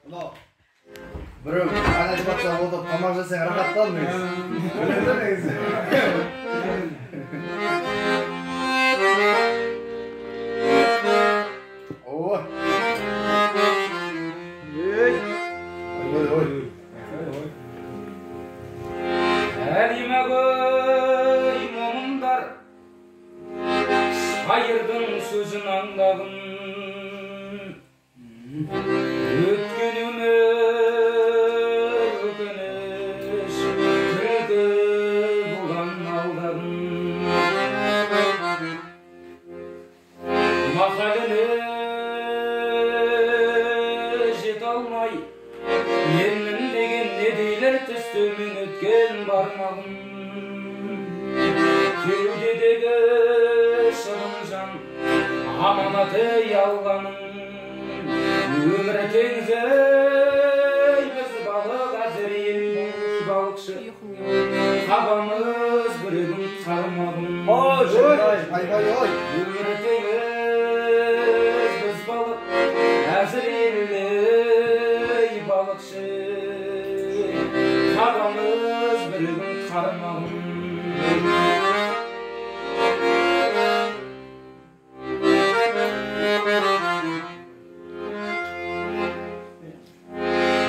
Ulan. Bro, ana çabukça oldu. Tamamca sen rahatlanmıyoruz. Öyle demeyiz. Oh. Oy. Elime koy mumundar, şairдің sözün anlagın. Ötkünüme ökünüş, kırgı bulan aldagın. Makalını jet almay, Yenmin degen ne deyler tüstümün ötken barmağım. Kevdedegi şırıncan amanatı yalganım. Ömür tengzey biz balık aziriyel balıkçı. Kabamız bir gün sarmağım. Oy. Ömür tengzey biz balık aziriyel balıkçı. Kabamız bir gün sarmağım.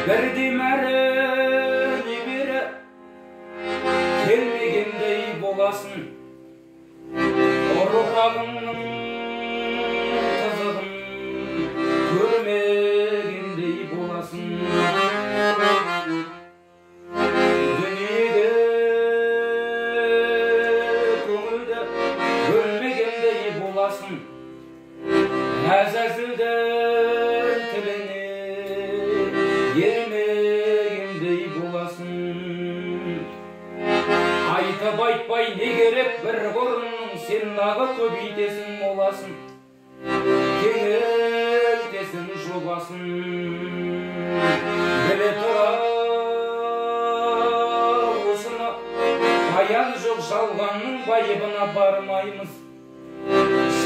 Berdimerini biri kelmegendey bolasın. Orkağımның қызығын көрмегендей боласың. Дүниеде көңілді көрмегендей боласың. Әзәзілдің тіліне ермегендей боласың. Айтып айтпай не керек бір қорының, сен дағы көбейтесің моласын. Кеңейтесің жобасын. Біле тұра осыны, баян жоқ жалғанның байыбына бармаймыз.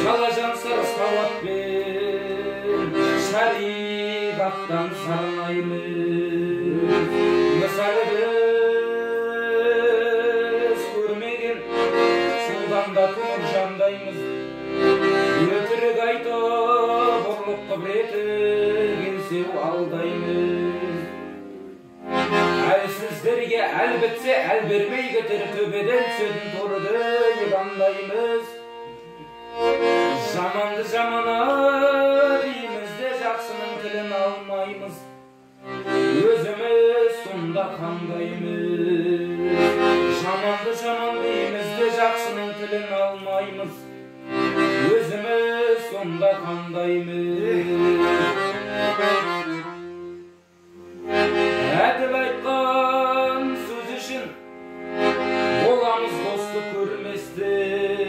Шалажан сыр сауатпен шариғаттан сарнаймыз. Мысалы біз көрмеген суданда тұнып жандаймыз. Өтірік айтып ұрлық қып келсеу алдаймыз. Әлсіздерге әл бітсе әл бермей кетер, төбеден түсетін торды ебандаймыз. Жаманды жамана дейміз де жақсының тілін алмаймыз. Өзіміз сонда қандаймыз. Жаманды жаман дейміз де жақсының тілін алмаймыз. Өзіміз сонда қандаймыз. Әділ айтқан сөз үшін боламыз досты көрместік.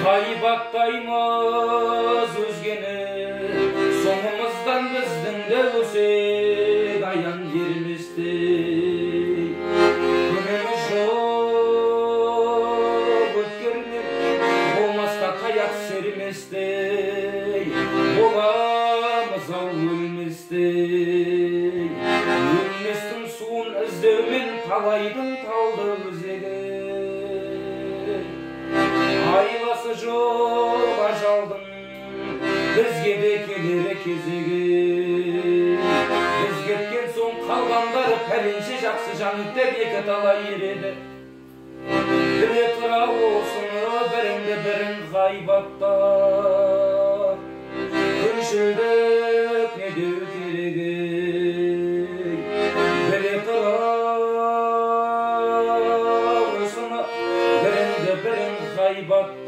Ғайбаттаймыз өзгені, соңымыздан біздің де өсек аян ерместік. Көмеміз жоқ өткермен, болмасқа таяқ серместік. Боламыз ау өлместік. Өлместің суын іздеумен талайдың талды өзегі. Айласы жоқ ажалдың бізге де келері кезегі. Біз кеткен соң қалғандары пәленше жақсы жаныттек екі талай ереді. Біле тұра осыны біріңді бірің ғайбаттап, күншілдік не деу керегі. Біле тұра осыны біріңді бірің ғайбаттап,